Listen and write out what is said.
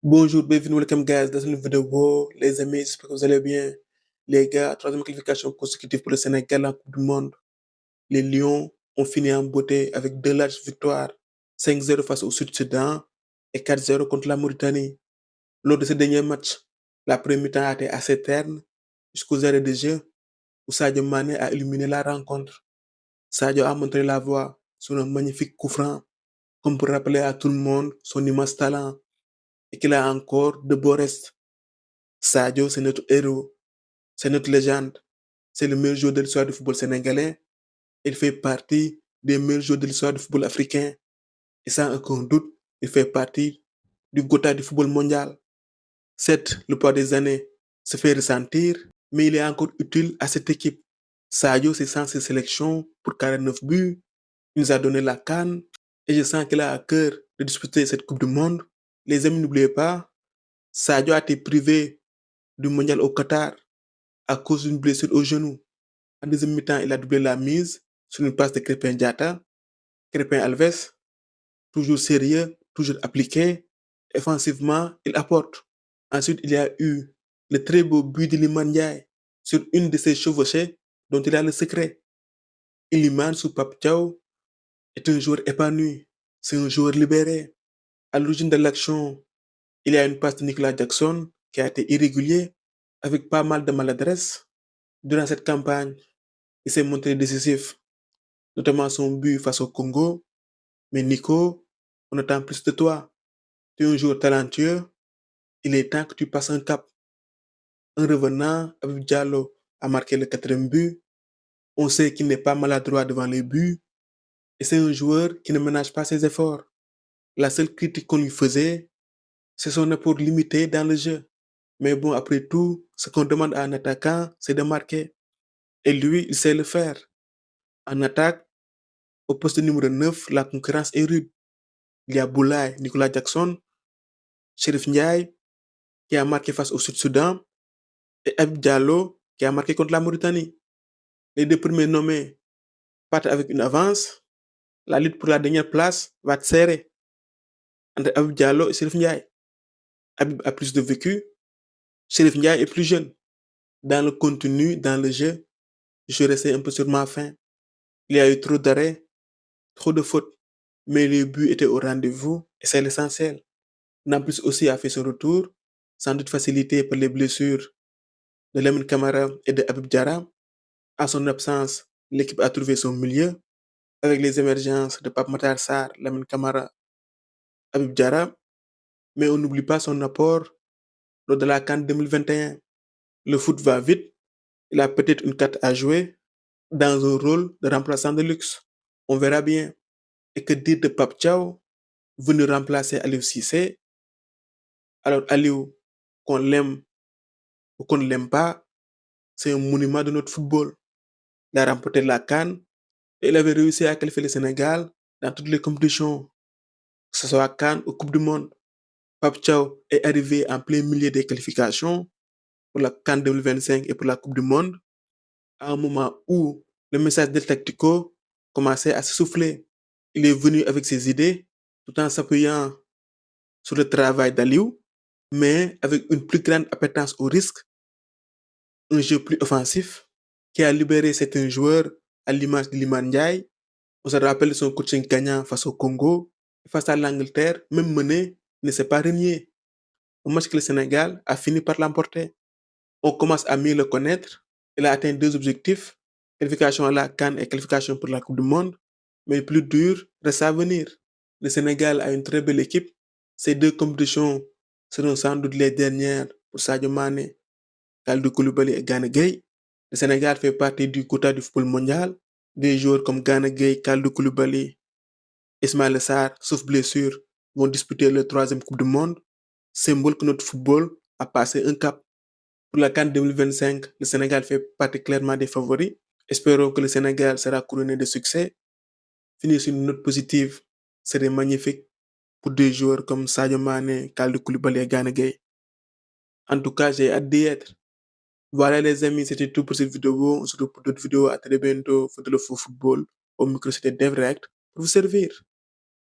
Bonjour, bienvenue, welcome guys dans une vidéo. Les amis, j'espère que vous allez bien. Les gars, troisième qualification consécutive pour le Sénégal en Coupe du Monde. Les Lions ont fini en beauté avec deux larges victoires, 5-0 face au Sud-Soudan et 4-0 contre la Mauritanie. Lors de ce dernier match, la première mi-temps a été assez terne jusqu'aux arrêts de jeu où Sadio Mané a illuminé la rencontre. Sadio a montré la voie sur un magnifique coup franc, comme pour rappeler à tout le monde son immense talent et qu'il a encore de beaux restes. Sadio, c'est notre héros, c'est notre légende, c'est le meilleur joueur de l'histoire du football sénégalais. Il fait partie des meilleurs joueurs de l'histoire du football africain. Et sans aucun doute, il fait partie du Gotha du football mondial. Certes, le poids des années se fait ressentir, mais il est encore utile à cette équipe. Sadio, c'est sans ses sélections pour 49 buts. Il nous a donné la CAN et je sens qu'il a à cœur de disputer cette Coupe du Monde. Les amis, n'oubliez pas, Sadio a été privé du mondial au Qatar à cause d'une blessure au genou. En deuxième mi-temps, il a doublé la mise sur une passe de Crépin Diatta. Crépin Alves, toujours sérieux, toujours appliqué. Offensivement, il apporte. Ensuite, il y a eu le très beau but de Iliman Ndiaye sur une de ses chevauchées dont il a le secret. Iliman sous Pape Thiaw est un joueur épanoui. C'est un joueur libéré. À l'origine de l'action, il y a une passe de Nicolas Jackson qui a été irrégulier avec pas mal de maladresse. Durant cette campagne, il s'est montré décisif, notamment son but face au Congo. Mais Nico, on attend plus de toi. Tu es un joueur talentueux. Il est temps que tu passes un cap. En revenant, Habib Diallo a marqué le quatrième but. On sait qu'il n'est pas maladroit devant les buts. Et c'est un joueur qui ne ménage pas ses efforts. La seule critique qu'on lui faisait, c'est son apport limité dans le jeu. Mais bon, après tout, ce qu'on demande à un attaquant, c'est de marquer. Et lui, il sait le faire. En attaque, au poste numéro 9, la concurrence est rude. Il y a Boulaye, Nicolas Jackson, Chérif Ndiaye, qui a marqué face au Sud-Soudan, et Habib Diallo, qui a marqué contre la Mauritanie. Les deux premiers nommés partent avec une avance. La lutte pour la dernière place va être serrée entre Habib Diallo et Chérif Ndiaye. Habib a plus de vécu, Chérif Ndiaye est plus jeune. Dans le contenu, dans le jeu, je suis resté un peu sur ma faim. Il y a eu trop d'arrêts, trop de fautes, mais les buts étaient au rendez-vous et c'est l'essentiel. Nampus aussi a fait son retour, sans doute facilité par les blessures de Lamine Camara et de Habib Diarra. En son absence, l'équipe a trouvé son milieu avec les émergences de Pape Matar Sarr, Lamine Camara, Habib Diarra, mais on n'oublie pas son apport lors de la CAN 2021. Le foot va vite, il a peut-être une carte à jouer dans un rôle de remplaçant de luxe. On verra bien. Et que dire de Pape Thiaw, venu remplacer Aliou Cissé. Alors Aliou, qu'on l'aime ou qu'on ne l'aime pas, c'est un monument de notre football. Il a remporté la CAN et il avait réussi à qualifier le Sénégal dans toutes les compétitions, que ce soit CAN ou Coupe du Monde. Pape Thiaw est arrivé en plein milieu des qualifications pour la CAN 2025 et pour la Coupe du Monde, à un moment où le message del Tactico commençait à se souffler. Il est venu avec ses idées, tout en s'appuyant sur le travail d'Aliou, mais avec une plus grande appétence au risque, un jeu plus offensif, qui a libéré certains joueurs à l'image de Liman Ndiaye. On se rappelle son coaching gagnant face au Congo, face à l'Angleterre, même mené, ne s'est pas renié. Un match que le Sénégal a fini par l'emporter. On commence à mieux le connaître. Il a atteint deux objectifs, qualification à la CAN et qualification pour la Coupe du Monde. Mais le plus dur reste à venir. Le Sénégal a une très belle équipe. Ces deux compétitions seront sans doute les dernières pour Sadio Mané, Kalidou Koulibaly et Gana Gueye. Le Sénégal fait partie du quota du football mondial. Des joueurs comme Gana Gueye, Kalidou Koulibaly, Ismaïla Sarr, sauf blessure, vont disputer leur troisième Coupe du Monde. Symbole que notre football a passé un cap. Pour la CAN 2025, le Sénégal fait partie clairement des favoris. Espérons que le Sénégal sera couronné de succès. Finir sur une note positive serait magnifique pour des joueurs comme Sadio Mané, Kalidou Koulibaly et Gana Gueye. En tout cas, j'ai hâte d'y être. Voilà les amis, c'était tout pour cette vidéo. On se retrouve pour d'autres vidéos. À très bientôt. Football au micro, c'était Devrect pour vous servir.